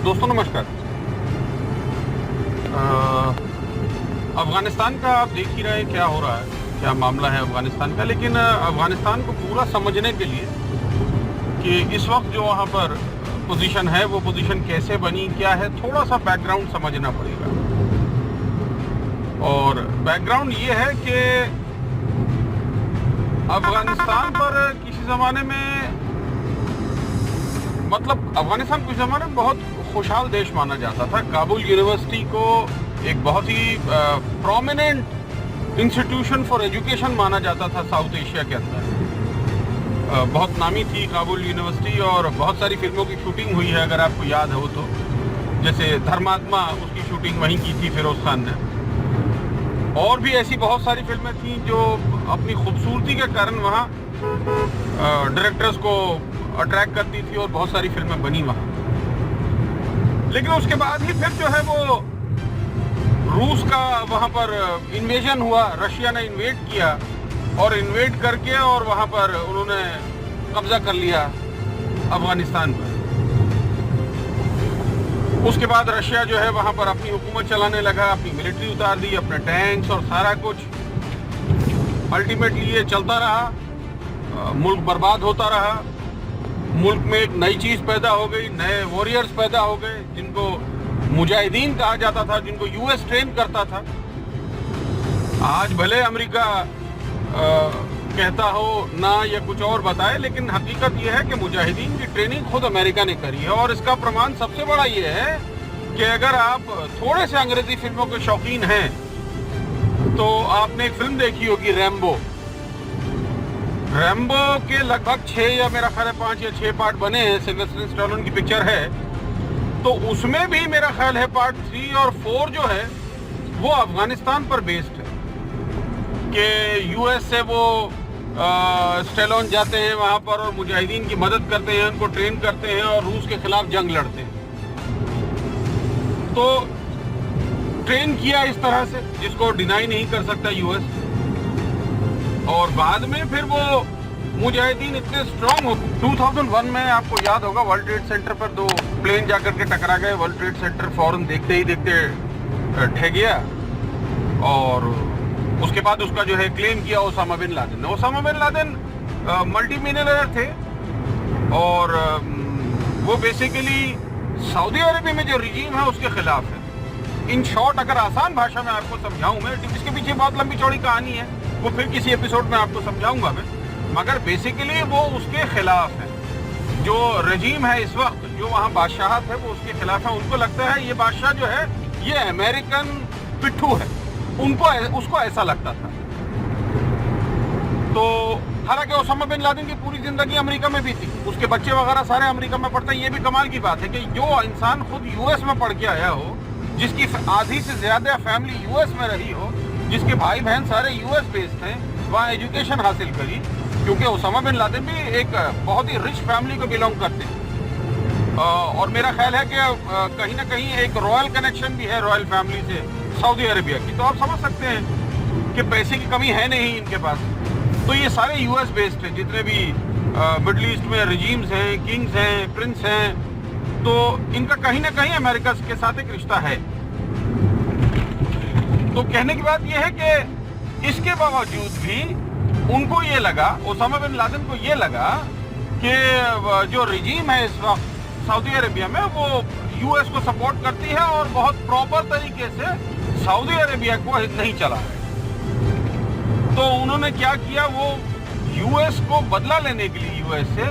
दोस्तों नमस्कार। अफगानिस्तान का आप देख ही रहे हैं क्या हो रहा है, क्या मामला है अफगानिस्तान का। लेकिन अफगानिस्तान को पूरा समझने के लिए कि इस वक्त जो वहाँ पर पोजीशन है वो पोजीशन कैसे बनी, क्या है, थोड़ा सा बैकग्राउंड समझना पड़ेगा। और बैकग्राउंड ये है कि अफगानिस्तान पर किसी ज़माने में, मतलब अफगानिस्तान कुछ ज़माने में बहुत खुशहाल देश माना जाता था। काबुल यूनिवर्सिटी को एक बहुत ही प्रोमिनेंट इंस्टीट्यूशन फॉर एजुकेशन माना जाता था साउथ एशिया के अंदर। बहुत नामी थी काबुल यूनिवर्सिटी और बहुत सारी फिल्मों की शूटिंग हुई है, अगर आपको याद हो तो। जैसे धर्मात्मा, उसकी शूटिंग वहीं की थी फिरोज खान ने। और भी ऐसी बहुत सारी फिल्में थीं जो अपनी खूबसूरती के कारण वहाँ डायरेक्टर्स को अट्रैक्ट करती थी और बहुत सारी फिल्में बनी वहाँ। लेकिन उसके बाद ही फिर जो है वो रूस का वहाँ पर इन्वेजन हुआ, रशिया ने इन्वेड किया और इन्वेड करके और वहाँ पर उन्होंने कब्जा कर लिया अफगानिस्तान पर। उसके बाद रशिया जो है वहाँ पर अपनी हुकूमत चलाने लगा, अपनी मिलिट्री उतार दी, अपने टैंक्स और सारा कुछ। अल्टीमेटली ये चलता रहा, मुल्क बर्बाद होता रहा। मुल्क में एक नई चीज़ पैदा हो गई, नए वॉरियर्स पैदा हो गए जिनको मुजाहिदीन कहा जाता था, जिनको यूएस ट्रेन करता था। आज भले अमेरिका कहता हो ना या कुछ और बताए, लेकिन हकीकत यह है कि मुजाहिदीन की ट्रेनिंग खुद अमेरिका ने करी है। और इसका प्रमाण सबसे बड़ा ये है कि अगर आप थोड़े से अंग्रेजी फिल्मों के शौकीन हैं तो आपने एक फिल्म देखी होगी, रैम्बो। रैम्बो के लगभग 6 या मेरा ख्याल है 5 या 6 पार्ट बने हैं, सिल्वेस्टर स्टैलोन की पिक्चर है। तो उसमें भी मेरा ख्याल है पार्ट 3 और 4 जो है वो अफगानिस्तान पर बेस्ड है कि यूएस से वो स्टैलोन जाते हैं वहाँ पर और मुजाहिदीन की मदद करते हैं, उनको ट्रेन करते हैं और रूस के खिलाफ जंग लड़ते हैं। तो ट्रेन किया इस तरह से जिसको डिनाई नहीं कर सकता यूएस। और बाद में फिर वो मुजाहिदीन इतने स्ट्रांग हो, 2001 में आपको याद होगा वर्ल्ड ट्रेड सेंटर पर 2 प्लेन जाकर के टकरा गए। वर्ल्ड ट्रेड सेंटर फौरन देखते ही देखते ढह गया और उसके बाद उसका जो है क्लेम किया ओसामा बिन लादेन ने। Osama bin Laden multi millionaire थे और वो बेसिकली सऊदी अरबिया में जो रिजीम है उसके खिलाफ है। इन शॉर्ट अगर आसान भाषा में आपको समझाऊं मैं, इसके पीछे बहुत लंबी चौड़ी कहानी है, वो फिर किसी एपिसोड में आपको समझाऊंगा मैं, मगर बेसिकली वो उसके खिलाफ है। जो रजीम है इस वक्त, जो वहाँ बादशाहत है, वो उसके खिलाफ है। उनको लगता है ये बादशाह जो है ये अमेरिकन पिट्ठू है, उसको ऐसा लगता था। तो हालांकि ओसामा बिन लादेन की पूरी जिंदगी अमेरिका में भी थी, उसके बच्चे वगैरह सारे अमेरिका में पढ़ते हैं। ये भी कमाल की बात है कि जो इंसान खुद यूएस में पढ़ के आया हो, जिसकी आधी से ज्यादा फैमिली यूएस में रही हो, जिसके भाई बहन सारे यूएस बेस्ड हैं, वहाँ एजुकेशन हासिल करी, क्योंकि ओसामा बिन लादेन भी एक बहुत ही रिच फैमिली को बिलोंग करते हैं। और मेरा ख्याल है कि कहीं ना कहीं एक रॉयल कनेक्शन भी है रॉयल फैमिली से सऊदी अरबिया की। तो आप समझ सकते हैं कि पैसे की कमी है नहीं इनके पास। तो ये सारे यूएस बेस्ड हैं, जितने भी मिडल ईस्ट में रजीम्स हैं, किंग्स हैं, प्रिंस हैं, तो इनका कहीं ना कहीं अमेरिका के साथ एक रिश्ता है। तो कहने की बात यह है कि इसके बावजूद भी उनको ये लगा, ओसामा बिन लादेन को ये लगा कि जो रजीम है इस वक्त सऊदी अरबिया में वो यूएस को सपोर्ट करती है और बहुत प्रॉपर तरीके से सऊदी अरबिया को नहीं चला रहे। तो उन्होंने क्या किया, वो यूएस को बदला लेने के लिए, यूएस से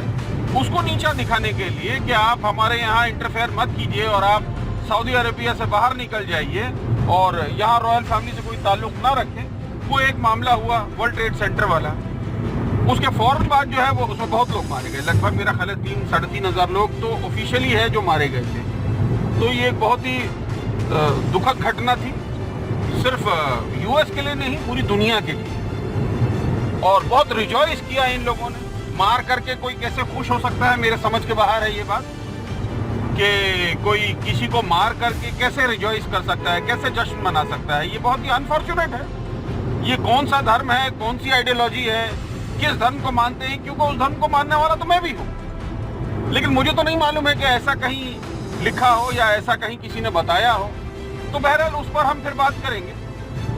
उसको नीचा दिखाने के लिए कि आप हमारे यहाँ इंटरफेयर मत कीजिए और आप सऊदी अरबिया से बाहर निकल जाइए और यहाँ रॉयल फैमिली से कोई ताल्लुक ना रखें, वो एक मामला हुआ वर्ल्ड ट्रेड सेंटर वाला। उसके फौरन बाद जो है वो उसमें बहुत लोग मारे गए, लगभग मेरा ख्याल है 3-3.5 हज़ार लोग तो ऑफिशियली है जो मारे गए थे। तो ये एक बहुत ही दुखद घटना थी, सिर्फ यूएस के लिए नहीं पूरी दुनिया के लिए। और बहुत रिजॉइस किया इन लोगों ने। मार करके कोई कैसे खुश हो सकता है, मेरे समझ के बाहर है ये बात कि कोई किसी को मार करके कैसे रिजॉइस कर सकता है, कैसे जश्न मना सकता है। ये बहुत ही अनफॉर्चुनेट है। ये कौन सा धर्म है, कौन सी आइडियोलॉजी है, किस धर्म को मानते हैं, क्योंकि उस धर्म को मानने वाला तो मैं भी हूँ। लेकिन मुझे तो नहीं मालूम है कि ऐसा कहीं लिखा हो या ऐसा कहीं किसी ने बताया हो, तो बहरहाल उस पर हम फिर बात करेंगे।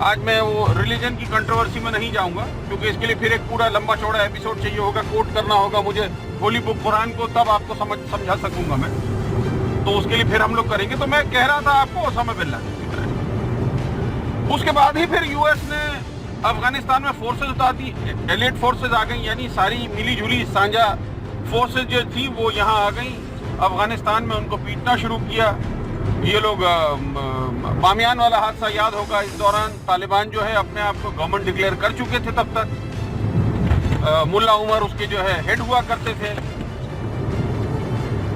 आज मैं वो रिलीजन की कंट्रोवर्सी में नहीं जाऊंगा, क्योंकि इसके लिए फिर एक पूरा लंबा चौड़ा एपिसोड चाहिए होगा, कोट करना होगा मुझे होली बुक कुरान को, तब आपको समझा सकूंगा मैं, तो उसके लिए फिर हम लोग करेंगे। तो मैं कह रहा था आपको ओसामा बिन लादेन की तरह। उसके बाद ही फिर यूएस ने अफगानिस्तान में फोर्सेज उतार दी, एलिट फोर्सेज आ गई, यानी सारी मिली जुली साझा फोर्सेज जो थी वो यहाँ आ गई अफगानिस्तान में, उनको पीटना शुरू किया। ये लोग बामियान वाला हादसा याद होगा, इस दौरान तालिबान जो है अपने आप को गवर्नमेंट डिक्लेयर कर चुके थे तब तक, मुल्ला उमर उसके जो है हेड हुआ करते थे।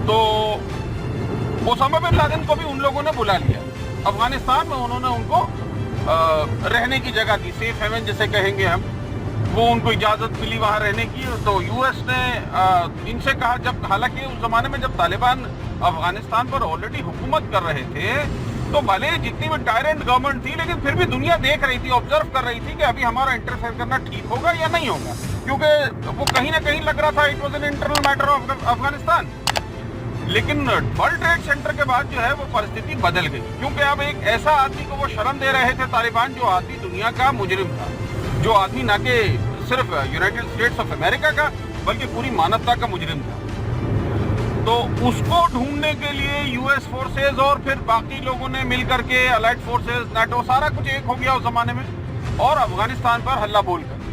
तो ओसामा बिन लादेन को भी उन लोगों ने बुला लिया अफगानिस्तान में, उन्होंने उनको रहने की जगह दी, सेफ हेवन जिसे कहेंगे हम, वो उनको इजाजत मिली वहां रहने की। तो यूएस ने इनसे कहा, जब हालांकि उस जमाने में जब तालिबान अफगानिस्तान पर ऑलरेडी हुकूमत कर रहे थे, तो भले जितनी भी टायरेंट गवर्नमेंट थी, लेकिन फिर भी दुनिया देख रही थी, ऑब्जर्व कर रही थी कि अभी हमारा इंटरफेयर करना ठीक होगा या नहीं होगा, क्योंकि वो कहीं ना कहीं लग रहा था it was an internal matter of Afghanistan. लेकिन वर्ल्ड ट्रेड सेंटर के बाद जो है वो परिस्थिति बदल गई, क्योंकि अब एक ऐसा आदमी को वो शरण दे रहे थे तालिबान, जो आदमी दुनिया का मुजरिम था, जो आदमी ना कि सिर्फ यूनाइटेड स्टेट्स ऑफ अमेरिका का बल्कि पूरी मानवता का मुजरिम था। तो उसको ढूंढने के लिए यूएस फोर्सेज और फिर बाकी लोगों ने मिलकर के, अलाइड फोर्सेज, नाटो, सारा कुछ एक हो गया उस जमाने में, और अफगानिस्तान पर हल्ला बोल कर दिया।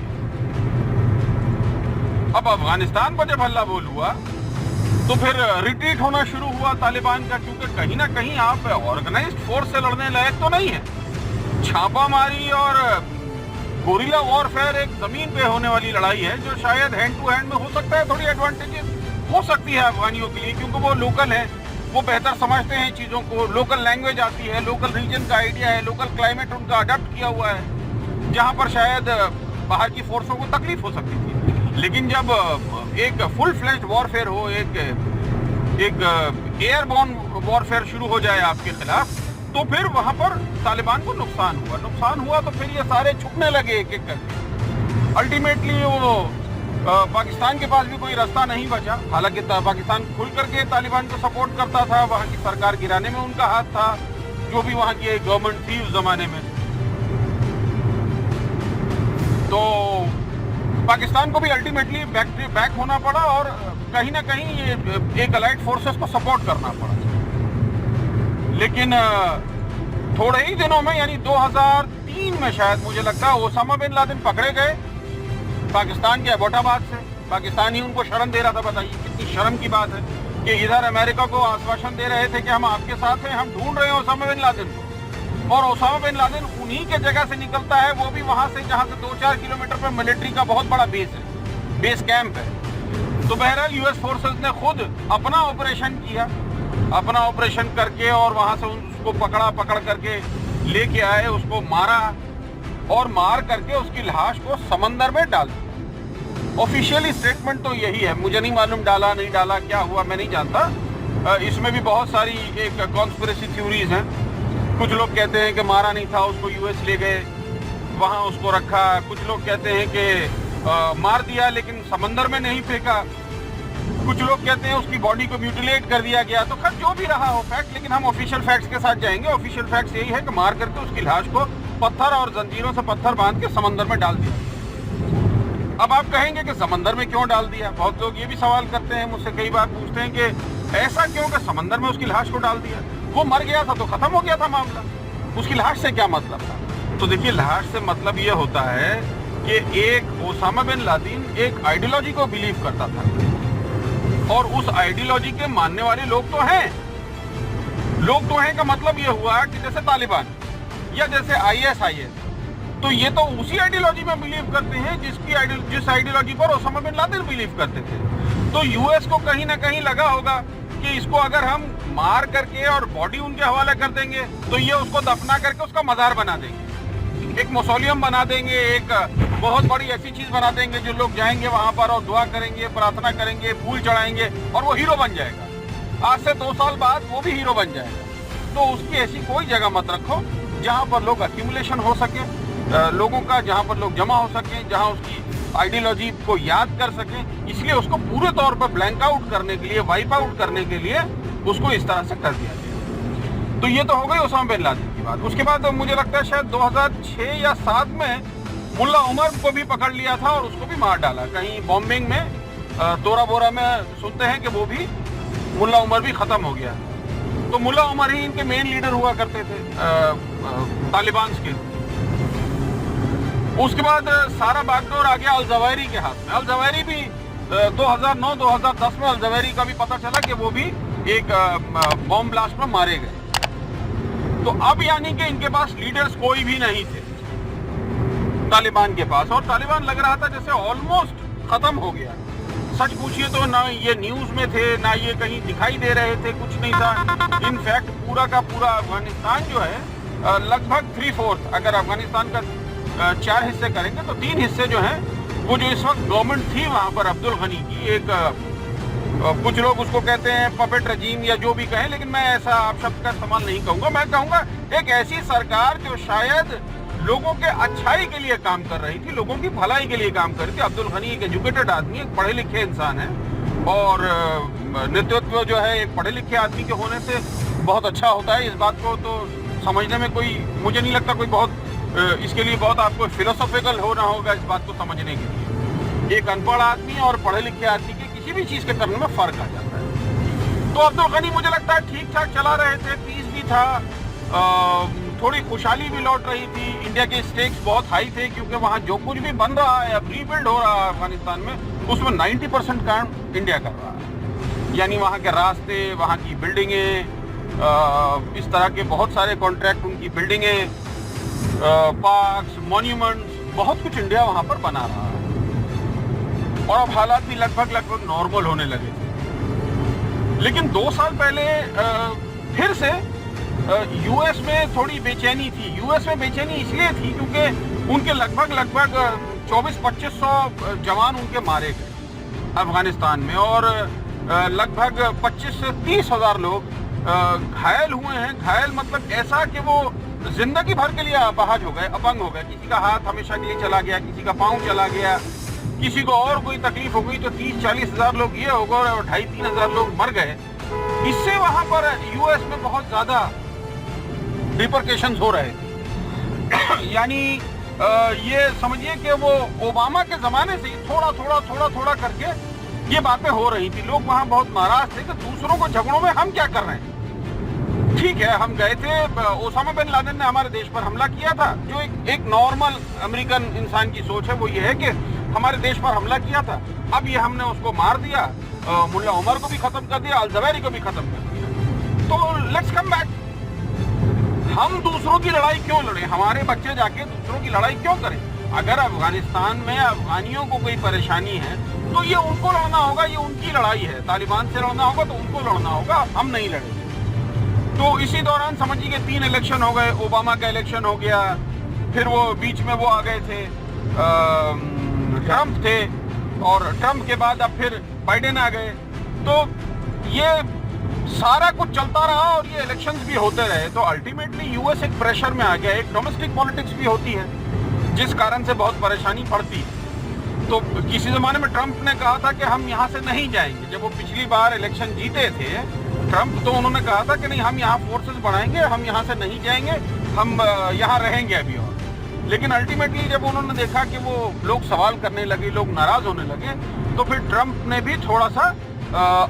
अब अफगानिस्तान पर जब हल्ला बोल हुआ तो फिर रिट्रीट होना शुरू हुआ तालिबान का, क्योंकि कहीं ना कहीं आप ऑर्गेनाइज्ड फोर्स से लड़ने लायक तो नहीं है। छापामारी और गोरिल्ला वॉरफेयर एक जमीन पे होने वाली लड़ाई है, जो शायद हैंड टू हैंड में हो सकता है, थोड़ी एडवांटेजेस हो सकती है अफगानियों के लिए, क्योंकि वो लोकल है, वो बेहतर समझते हैं चीज़ों को, लोकल लैंग्वेज आती है, लोकल रीजन का आइडिया है, लोकल क्लाइमेट उनका अडॉप्ट किया हुआ है, जहाँ पर शायद बाहर की फोर्सों को तकलीफ हो सकती थी। लेकिन जब एक फुल फ्लेज्ड वॉरफेयर हो, एक एयरबॉर्न वॉरफेयर शुरू हो जाए आपके खिलाफ, तो फिर वहां पर तालिबान को नुकसान हुआ तो फिर ये सारे छुपने लगे एक एक करके। अल्टीमेटली वो पाकिस्तान के पास भी कोई रास्ता नहीं बचा, हालांकि पाकिस्तान खुल करके तालिबान को सपोर्ट करता था, वहां की सरकार गिराने में उनका हाथ था, जो भी वहां की एक गवर्नमेंट थी उस जमाने में। तो पाकिस्तान को भी अल्टीमेटली बैक होना पड़ा और कहीं ना कहीं ये एक अलाइड फोर्सेस को सपोर्ट करना पड़ा। लेकिन थोड़े ही दिनों में, यानी 2003 में शायद मुझे लगता है, ओसामा बिन लादेन पकड़े गए पाकिस्तान के एबोटाबाद से। पाकिस्तान ही उनको शरण दे रहा था। बताइए कितनी शर्म की बात है कि इधर अमेरिका को आश्वासन दे रहे थे कि हम आपके साथ हैं, हम ढूंढ रहे हैं ओसामा बिन लादेन को, और ओसामा बिन लादेन उन्हीं के जगह से निकलता है, वो भी वहां से जहां से 2-4 किलोमीटर पर मिलिट्री का बहुत बड़ा बेस है, बेस कैंप है। तो बहरहाल यूएस फोर्सेस ने खुद अपना ऑपरेशन किया, अपना ऑपरेशन करके और वहां से उसको पकड़ करके लेके आए, उसको मारा और मार करके उसकी लाश को समंदर में डाल दिया। ऑफिशियली स्टेटमेंट तो यही है, मुझे नहीं मालूम डाला नहीं डाला, क्या हुआ मैं नहीं जानता। इसमें भी बहुत सारी एक कॉन्स्पिरेसी थ्योरीज हैं। कुछ लोग कहते हैं कि मारा नहीं था, उसको यूएस ले गए, वहां उसको रखा। कुछ लोग कहते हैं कि मार दिया लेकिन समंदर में नहीं फेंका। कुछ लोग कहते हैं उसकी बॉडी को म्यूटिलेट कर दिया गया। तो खैर जो भी रहा हो फैक्ट, लेकिन हम ऑफिशियल फैक्ट्स के साथ जाएंगे। ऑफिशियल फैक्ट्स यही है कि मार करके उसकी लाश को पत्थर और जंजीरों से पत्थर बांध के समंदर में डाल दिया। अब आप कहेंगे कि समंदर में क्यों डाल दिया? बहुत लोग ये भी सवाल करते हैं, मुझसे कई बार पूछते हैं कि ऐसा क्यों कि समंदर में उसकी लाश को डाल दिया? वो मर गया था तो खत्म हो गया था मामला, उसकी लाश से क्या मतलब था? तो देखिए, लाश से मतलब ये होता है कि एक ओसामा बिन लादेन एक आइडियोलॉजी को बिलीव करता था और उस आइडियोलॉजी के मानने वाले लोग तो हैं। लोग तो हैं का मतलब ये हुआ कि जैसे तालिबान या जैसे ISIS, तो ये तो उसी आइडियोलॉजी में बिलीव करते हैं जिस आइडियोलॉजी पर ओसामा बिन लादेन बिलीव करते थे। तो यूएस को कहीं ना कहीं लगा होगा कि इसको अगर हम मार करके और बॉडी उनके हवाले कर देंगे तो ये उसको दफना करके उसका मज़ार बना देंगे, एक मौसोलियम बना देंगे, एक बहुत बड़ी ऐसी चीज बना देंगे जो लोग जाएंगे वहां पर और दुआ करेंगे, प्रार्थना करेंगे, फूल चढ़ाएंगे और वो हीरो बन जाएगा। आज से 2 साल बाद वो भी हीरो बन जाएगा। तो उसकी ऐसी कोई जगह मत रखो जहां पर लोग एक्यूमुलेशन हो सके, लोगों का, जहां पर लोग जमा हो सके, जहां उसकी आइडियोलॉजी को याद कर सकें। इसलिए उसको पूरे तौर पर ब्लैंक आउट करने के लिए, वाइप आउट करने के लिए उसको इस तरह से कर दिया गया। तो ये तो हो गई ओसामा बिन लादेन की बात। उसके बाद मुझे लगता है शायद 2006 या 7 में मुल्ला उमर को भी पकड़ लिया था और उसको भी मार डाला कहीं बॉम्बिंग में। तोरा बोरा में सुनते हैं कि वो भी मुल्ला उमर भी खत्म हो गया। तो मुल्ला उमर ही इनके मेन लीडर हुआ करते थे तालिबान के। उसके बाद सारा बागडोर आ गया अल-जवाहिरी के हाथ में। अल-जवाहिरी भी 2009-2010 में अल-जवाहिरी का भी पता चला कि वो भी एक बॉम्ब ब्लास्ट में मारे गए। तो अब यानी कि इनके पास लीडर्स कोई भी नहीं थे तालिबान के पास, और तालिबान लग रहा था जैसे ऑलमोस्ट खत्म हो गया। सच पूछिए तो ना ये न्यूज में थे, ना ये कहीं दिखाई दे रहे थे, कुछ नहीं था। इनफैक्ट पूरा का पूरा अफगानिस्तान जो है लगभग 3/4, अगर अफगानिस्तान का 4 हिस्से करेंगे तो 3 हिस्से जो हैं वो जो इस वक्त गवर्नमेंट थी वहां पर अब्दुल गनी की, एक कुछ लोग उसको कहते हैं पपेट रजीम या जो भी कहें, लेकिन मैं ऐसा आप शब्द का इस्तेमाल नहीं कहूंगा। मैं कहूंगा एक ऐसी सरकार जो शायद लोगों के अच्छाई के लिए काम कर रही थी, लोगों की भलाई के लिए काम कर रही थी। अब्दुल गनी एक एजुकेटेड आदमी, एक पढ़े लिखे इंसान है, और नेतृत्व जो है एक पढ़े लिखे आदमी के होने से बहुत अच्छा होता है। इस बात को तो समझने में कोई, मुझे नहीं लगता कोई बहुत इसके लिए बहुत आपको फिलोसॉफिकल होना होगा इस बात को समझने के लिए। एक अनपढ़ आदमी और पढ़े लिखे आदमी के किसी भी चीज के करने में फर्क आ जाता है। तो अब्दुल गनी मुझे लगता है ठीक ठाक चला रहे थे, पीस भी था, थोड़ी खुशहाली भी लौट रही थी। इंडिया के स्टेक्स बहुत हाई थे क्योंकि वहाँ जो कुछ भी बन रहा है, अब रीबिल्ड हो रहा है अफगानिस्तान में, उसमें 90% काम इंडिया कर रहा है। यानी वहाँ के रास्ते, वहाँ की बिल्डिंगें, इस तरह के बहुत सारे कॉन्ट्रैक्ट, उनकी बिल्डिंगें, पार्क्स, मॉन्यूमेंट्स, बहुत कुछ इंडिया वहाँ पर बना रहा है। और अब हालात भी लगभग नॉर्मल होने लगे थे। लेकिन 2 साल पहले फिर से यूएस में थोड़ी बेचैनी थी। यूएस में बेचैनी इसलिए थी क्योंकि उनके लगभग 2400-2500 जवान उनके मारे गए अफगानिस्तान में, और लगभग 25 से 30 हजार लोग घायल हुए हैं। घायल मतलब ऐसा कि वो जिंदगी भर के लिए अपाहज हो गए, अपंग हो गए। किसी का हाथ हमेशा के लिए चला गया, किसी का पाँव चला गया, किसी को और कोई तकलीफ हो गई, तो 30-40 हजार लोग ये हो गए और 2,500-3 हजार लोग मर गए। इससे वहां पर यूएस में बहुत ज्यादा रिपरकेशंस हो रहे थे। यानी ये समझिए कि वो ओबामा के जमाने से थोड़ा करके ये बातें हो रही थी। लोग वहां बहुत नाराज थे कि दूसरों को झगड़ों में हम क्या कर रहे हैं। ठीक है, हम गए थे, ओसामा बिन लादेन ने हमारे देश पर हमला किया था, जो एक नॉर्मल अमेरिकन इंसान की सोच है वो ये है कि हमारे देश पर हमला किया था, अब ये हमने उसको मार दिया, मुल्ला उमर को भी खत्म कर दिया, अल-जवाहिरी को भी खत्म कर दिया। तो लेट्स कम बैक। हम दूसरों की लड़ाई क्यों लड़े? हमारे बच्चे जाके दूसरों की लड़ाई क्यों करें? अगर अफगानिस्तान में अफगानियों को कोई परेशानी है तो ये उनको लड़ना होगा, ये उनकी लड़ाई है। तालिबान से लड़ना होगा तो उनको लड़ना होगा, हम नहीं लड़ेंगे। तो इसी दौरान समझिए कि 3 इलेक्शन हो गए। ओबामा का इलेक्शन हो गया, फिर वो बीच में वो आ गए थे, ट्रंप थे, और ट्रंप के बाद अब फिर बाइडेन आ गए। तो ये सारा कुछ चलता रहा और ये इलेक्शंस भी होते रहे। तो अल्टीमेटली यूएस एक प्रेशर में आ गया। एक डोमेस्टिक पॉलिटिक्स भी होती है जिस कारण से बहुत परेशानी पड़ती है। तो किसी ज़माने में ट्रंप ने कहा था कि हम यहाँ से नहीं जाएंगे। जब वो पिछली बार इलेक्शन जीते थे ट्रंप, तो उन्होंने कहा था कि नहीं, हम यहाँ फोर्सेस बढ़ाएंगे, हम यहाँ से नहीं जाएंगे, हम यहाँ रहेंगे अभी और। लेकिन अल्टीमेटली जब उन्होंने देखा कि वो लोग सवाल करने लगे, लोग नाराज होने लगे, तो फिर ट्रंप ने भी थोड़ा सा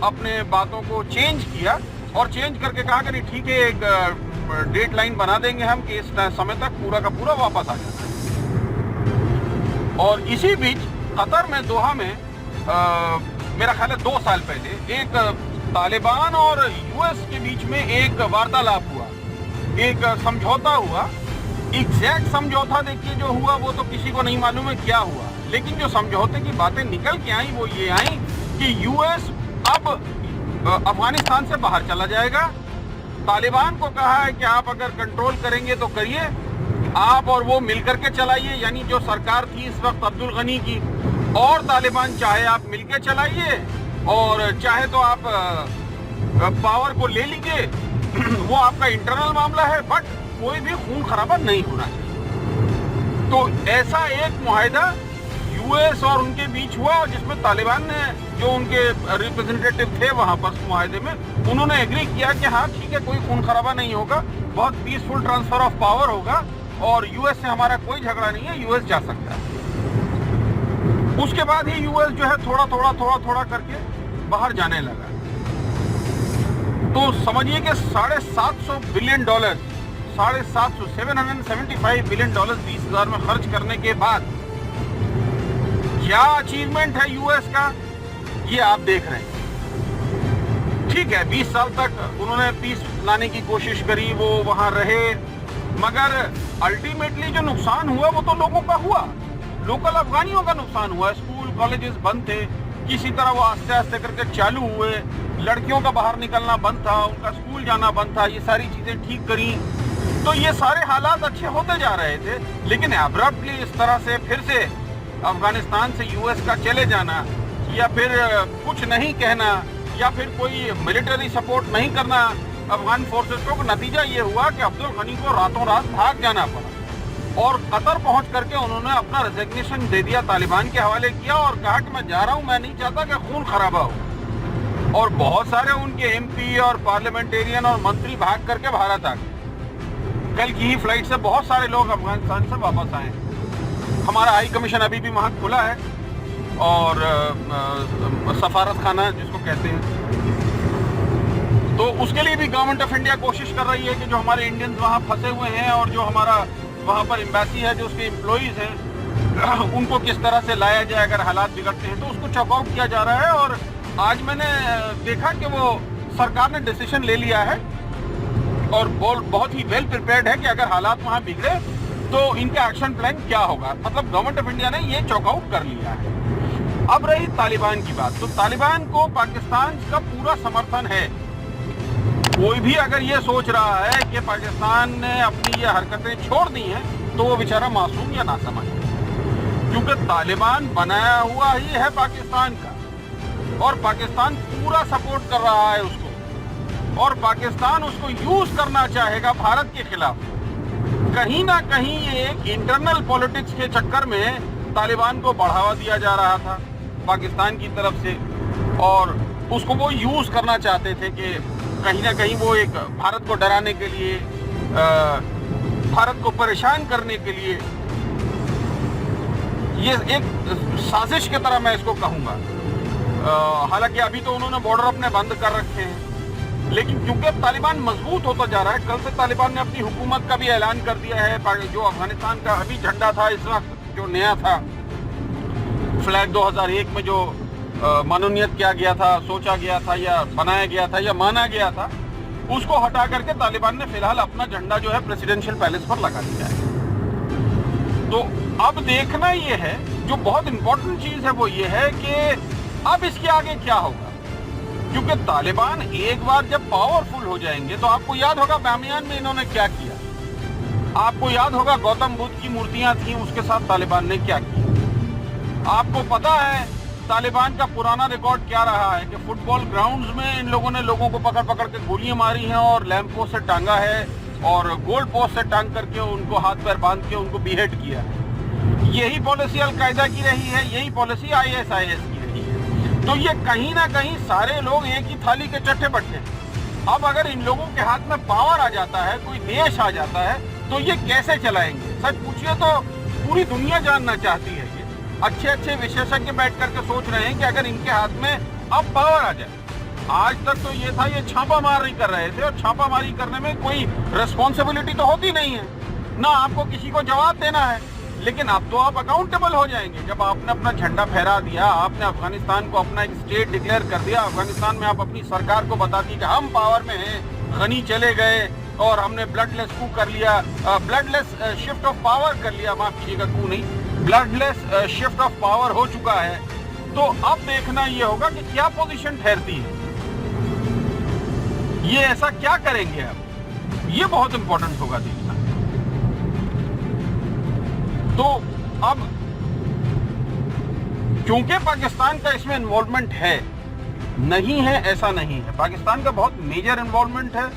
अपने बातों को चेंज किया, और चेंज करके कहा कि नहीं ठीक है, एक डेट लाइन बना देंगे हम कि इस समय तक पूरा का पूरा वापस आ जाता है। और इसी बीच कतर में, दोहा में मेरा ख्याल है 2 साल पहले एक तालिबान और यूएस के बीच में एक वार्तालाप हुआ, एक समझौता हुआ। एग्जैक्ट समझौता देखिए जो हुआ वो तो किसी को नहीं मालूम है क्या हुआ, लेकिन जो समझौते की बातें निकल के आई वो ये आई कि यूएस अब अफगानिस्तान से बाहर चला जाएगा। तालिबान को कहा है कि आप अगर कंट्रोल करेंगे तो करिए, आप और वो मिलकर के चलाइए। यानी जो सरकार थी इस वक्त अब्दुल गनी की और तालिबान, चाहे आप मिलके चलाइए और चाहे तो आप पावर को ले लीजिए, वो आपका इंटरनल मामला है, बट कोई भी खून खराबा नहीं होना चाहिए। तो ऐसा एक मुआहिदा यूएस और उनके बीच हुआ, जिसमें तालिबान ने, जो उनके रिप्रेजेंटेटिव थे वहां पर मुआहदे में, उन्होंने एग्री किया कि हाँ ठीक है, कोई खून खराबा नहीं होगा, बहुत पीसफुल ट्रांसफर ऑफ पावर होगा और यूएस से हमारा कोई झगड़ा नहीं है, यूएस जा सकता है। उसके बाद ही यूएस जो है थोड़ा थोड़ा करके बाहर जाने लगा। तो समझिए कि $750 बिलियन, 775 बिलियन डॉलर 20,000 में खर्च करने के बाद क्या अचीवमेंट है यूएस का, ये आप देख रहे हैं। ठीक है, 20 साल तक उन्होंने पीस लाने की कोशिश करी, वो वहां रहे, मगर अल्टीमेटली जो नुकसान हुआ वो तो लोगों का हुआ, लोकल अफगानियों का नुकसान हुआ। स्कूल कॉलेजेस बंद थे, किसी तरह वो आस्ते आस्ते करके चालू हुए, लड़कियों का बाहर निकलना बंद था, उनका स्कूल जाना बंद था, ये सारी चीजें ठीक करी, तो ये सारे हालात अच्छे होते जा रहे थे। लेकिन अब्रप्टली इस तरह से फिर से अफगानिस्तान से यूएस का चले जाना, या फिर कुछ नहीं कहना, या फिर कोई मिलिट्री सपोर्ट नहीं करना अफगान फोर्सेस को, नतीजा ये हुआ कि अब्दुल गनी को रातों रात भाग जाना पड़ा और कतर पहुंच करके उन्होंने अपना रेजिग्नेशन दे दिया, तालिबान के हवाले किया और कहा कि मैं जा रहा हूं, मैं नहीं चाहता कि खून खराबा हो। और बहुत सारे उनके एमपी और पार्लियामेंटेरियन और मंत्री भाग करके भारत आ गए। कल की ही फ्लाइट से बहुत सारे लोग अफगानिस्तान से वापस आए। हमारा हाई कमीशन अभी भी वहाँ खुला है और सफारत खाना जिसको कहते हैं, तो उसके लिए भी गवर्नमेंट ऑफ इंडिया कोशिश कर रही है कि जो हमारे इंडियंस वहाँ फंसे हुए हैं और जो हमारा वहाँ पर एम्बेसी है, जो उसके एम्प्लॉइज हैं, उनको किस तरह से लाया जाए अगर हालात बिगड़ते हैं, तो उसको चेकआउट किया जा रहा है। और आज मैंने देखा कि वो सरकार ने डिसीजन ले लिया है और बहुत ही वेल प्रिपेयर्ड है कि अगर हालात वहाँ बिगड़े तो इनका एक्शन प्लान क्या होगा। मतलब गवर्नमेंट ऑफ इंडिया ने ये चेकआउट कर लिया है। अब रही तालिबान की बात, तो तालिबान को पाकिस्तान का पूरा समर्थन है। कोई भी अगर ये सोच रहा है कि पाकिस्तान ने अपनी ये हरकतें छोड़ दी हैं तो वो बेचारा मासूम या नासमझ है, क्योंकि तालिबान बनाया हुआ ही है पाकिस्तान का और पाकिस्तान पूरा सपोर्ट कर रहा है उसको, और पाकिस्तान उसको यूज करना चाहेगा भारत के खिलाफ। कहीं ना कहीं ये इंटरनल पॉलिटिक्स के चक्कर में तालिबान को बढ़ावा दिया जा रहा था पाकिस्तान की तरफ से, और उसको वो यूज करना चाहते थे कि कहीं ना कहीं वो एक भारत को डराने के लिए, भारत को परेशान करने के लिए, ये एक साजिश की तरह मैं इसको कहूँगा। हालांकि अभी तो उन्होंने बॉर्डर अपने बंद कर रखे हैं, लेकिन क्योंकि अब तालिबान मजबूत होता जा रहा है, कल से तालिबान ने अपनी हुकूमत का भी ऐलान कर दिया है। जो अफगानिस्तान का अभी झंडा था इस वक्त जो नया था, फ्लैग 2001 में जो मनोनीत किया गया था, सोचा गया था या बनाया गया था या माना गया था, उसको हटा करके तालिबान ने फिलहाल अपना झंडा जो है प्रेसिडेंशियल पैलेस पर लगा दिया है। तो अब देखना ये है, जो बहुत इंपॉर्टेंट चीज है वो ये है कि अब इसके आगे क्या होगा, क्योंकि तालिबान एक बार जब पावरफुल हो जाएंगे, तो आपको याद होगा बामियान में इन्होंने क्या किया, आपको याद होगा गौतम बुद्ध की मूर्तियां थी, उसके साथ तालिबान ने क्या किया। आपको पता है तालिबान का पुराना रिकॉर्ड क्या रहा है कि फुटबॉल ग्राउंड्स में इन लोगों ने लोगों को पकड़ पकड़ के गोलियां मारी हैं और लैंप पोस्ट से टांगा है और गोल पोस्ट से टांग करके उनको हाथ पैर बांध के उनको बीहेड किया है। यही पॉलिसी अलकायदा की रही है, यही पॉलिसी ISIS की रही है। तो ये कहीं ना कहीं सारे लोग एक ही थाली के चट्टे बट्टे। अब अगर इन लोगों के हाथ में पावर आ जाता है, कोई देश आ जाता है, तो ये कैसे चलाएंगे? सच पूछिए तो पूरी दुनिया जानना चाहती है। अच्छे अच्छे विशेषज्ञ बैठ करके सोच रहे हैं कि अगर इनके हाथ में अब पावर आ जाए। आज तक तो ये था, ये छापामारी कर रहे थे और छापामारी करने में कोई रिस्पॉन्सिबिलिटी तो होती नहीं है, ना आपको किसी को जवाब देना है। लेकिन अब तो आप अकाउंटेबल हो जाएंगे। जब आपने अपना झंडा फहरा दिया, आपने अफगानिस्तान को अपना एक स्टेट डिक्लेयर कर दिया, अफगानिस्तान में आप अपनी सरकार को बता दी कि हम पावर में हैं, गनी चले गए और हमने ब्लडलेस कू कर लिया, ब्लडलेस शिफ्ट ऑफ पावर कर लिया, माफ कीजिएगा कू नहीं, ब्लडलेस शिफ्ट ऑफ पावर हो चुका है। तो अब देखना ये होगा कि क्या पोजीशन ठहरती है, ये ऐसा क्या करेंगे अब, ये बहुत इंपॉर्टेंट होगा देखना। तो अब क्योंकि पाकिस्तान का इसमें इन्वॉल्वमेंट है, नहीं है ऐसा नहीं है, पाकिस्तान का बहुत मेजर इन्वॉल्वमेंट है।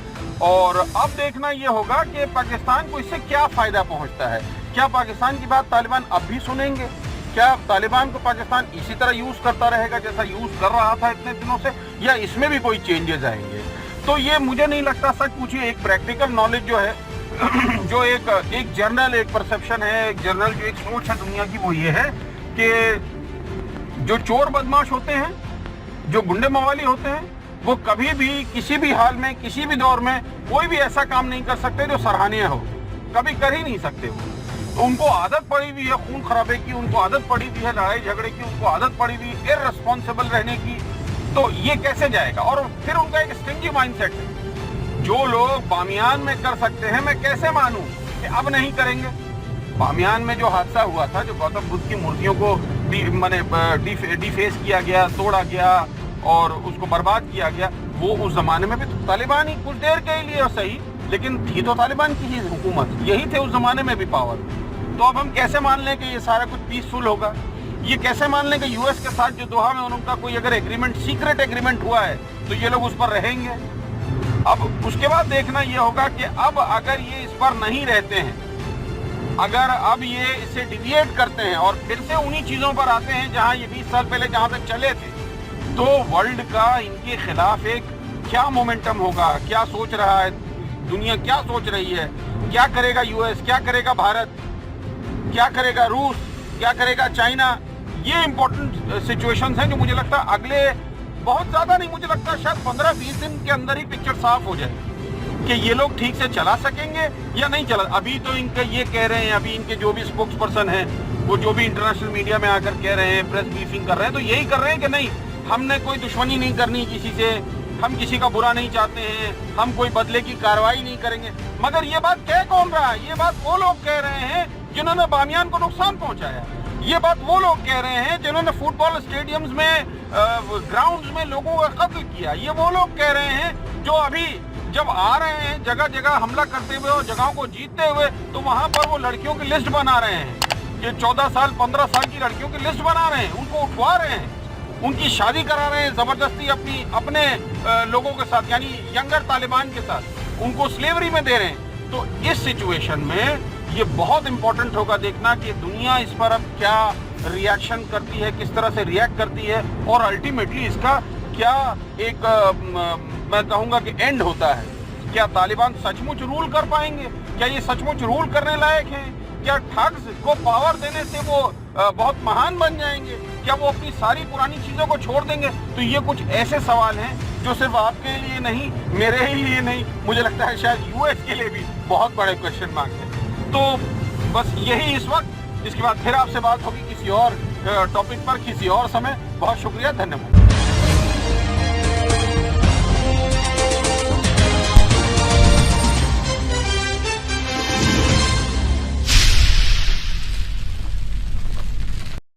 और अब देखना यह होगा कि पाकिस्तान को इससे क्या फायदा पहुंचता है। क्या पाकिस्तान की बात तालिबान अब भी सुनेंगे? क्या तालिबान को पाकिस्तान इसी तरह यूज करता रहेगा जैसा यूज कर रहा था इतने दिनों से, या इसमें भी कोई चेंजेस आएंगे? तो ये मुझे नहीं लगता। सच पूछिए, एक प्रैक्टिकल नॉलेज जो है जो एक जर्नल, एक परसेप्शन है, एक जर्नल जो एक सोच है दुनिया की, वो ये है कि जो चोर बदमाश होते हैं, जो गुंडे मवाली होते हैं, वो कभी भी किसी भी हाल में, किसी भी दौर में कोई भी ऐसा काम नहीं कर सकते जो सराहनीय हो, कभी कर ही नहीं सकते वो। तो उनको आदत पड़ी हुई है खून खराबे की, उनको आदत पड़ी हुई है लड़ाई झगड़े की, उनको आदत पड़ी हुई है इररिस्पॉन्सिबल रहने की। तो ये कैसे जाएगा? और फिर उनका एक स्टिंजी माइंडसेट है। जो लोग बामियान में कर सकते हैं, मैं कैसे मानूं कि अब नहीं करेंगे? बामियान में जो हादसा हुआ था, जो गौतम बुद्ध की मूर्तियों को डिफेस किया गया, तोड़ा गया और उसको बर्बाद किया गया, वो उस जमाने में भी तो तालिबान ही, कुछ देर के लिए सही, लेकिन थी तो तालिबान की ही हुकूमत, यही थे उस जमाने में भी पावर। तो अब हम कैसे मान लें कि ये सारा कुछ पीसफुल होगा? ये कैसे मान लें कि यूएस के साथ जो दोहा में उनका कोई अगर एग्रीमेंट, सीक्रेट एग्रीमेंट हुआ है, तो ये लोग उस पर रहेंगे? अब उसके बाद देखना ये होगा कि अब अगर ये इस पर नहीं रहते हैं, अगर अब ये इससे डिविएट करते हैं और फिर से उन्हीं चीजों पर आते हैं जहां ये 20 साल पहले जहां तक चले थे, तो वर्ल्ड का इनके खिलाफ एक क्या मोमेंटम होगा? क्या सोच रहा है दुनिया, क्या सोच रही है? क्या करेगा यूएस, क्या करेगा भारत, क्या करेगा रूस, क्या करेगा चाइना? ये इंपॉर्टेंट सिचुएशंस हैं जो मुझे लगता है अगले बहुत ज्यादा नहीं, मुझे लगता है शायद 15-20 दिन के अंदर ही पिक्चर साफ हो जाए कि ये लोग ठीक से चला सकेंगे या नहीं चला। अभी तो इनके ये कह रहे हैं, अभी इनके जो भी स्पोक्स पर्सन हैं, वो जो भी इंटरनेशनल मीडिया में आकर कह रहे हैं, प्रेस ब्रीफिंग कर रहे हैं, तो यही कर रहे हैं कि नहीं, हमने कोई दुश्मनी नहीं करनी किसी से, हम किसी का बुरा नहीं चाहते हैं, हम कोई बदले की कार्रवाई नहीं करेंगे। मगर ये बात कह कौन रहा है? ये बात वो लोग कह रहे हैं जिन्होंने बामियान को नुकसान पहुंचाया। ये बात वो लोग कह रहे हैं जिन्होंने फुटबॉल स्टेडियम्स में, ग्राउंड्स में लोगों का कत्ल किया। ये वो लोग कह रहे हैं जो अभी जब आ रहे हैं जगह जगह हमला करते हुए और जगहों को जीतते हुए, तो वहां पर वो लड़कियों की लिस्ट बना रहे हैं, ये 14 साल 15 साल की लड़कियों की लिस्ट बना रहे हैं, उनको उठवा रहे हैं, उनकी शादी करा रहे हैं जबरदस्ती अपने लोगों के साथ, यानी यंगर तालिबान के साथ, उनको स्लेवरी में दे रहे हैं। तो इस सिचुएशन में ये बहुत इंपॉर्टेंट होगा देखना कि दुनिया इस पर अब क्या रिएक्शन करती है, किस तरह से रिएक्ट करती है, और अल्टीमेटली इसका क्या एक मैं कहूँगा कि एंड होता है। क्या तालिबान सचमुच रूल कर पाएंगे? क्या ये सचमुच रूल करने लायक हैं? क्या ठग्स को पावर देने से वो बहुत महान बन जाएंगे? क्या वो अपनी सारी पुरानी चीज़ों को छोड़ देंगे? तो ये कुछ ऐसे सवाल हैं जो सिर्फ आपके लिए नहीं, मेरे ही लिए नहीं, मुझे लगता है शायद यूएस के लिए भी बहुत बड़े क्वेश्चन मार्क हैं। तो बस यही इस वक्त, इसके बाद फिर आपसे बात होगी किसी और टॉपिक पर, किसी और समय। बहुत शुक्रिया, धन्यवाद।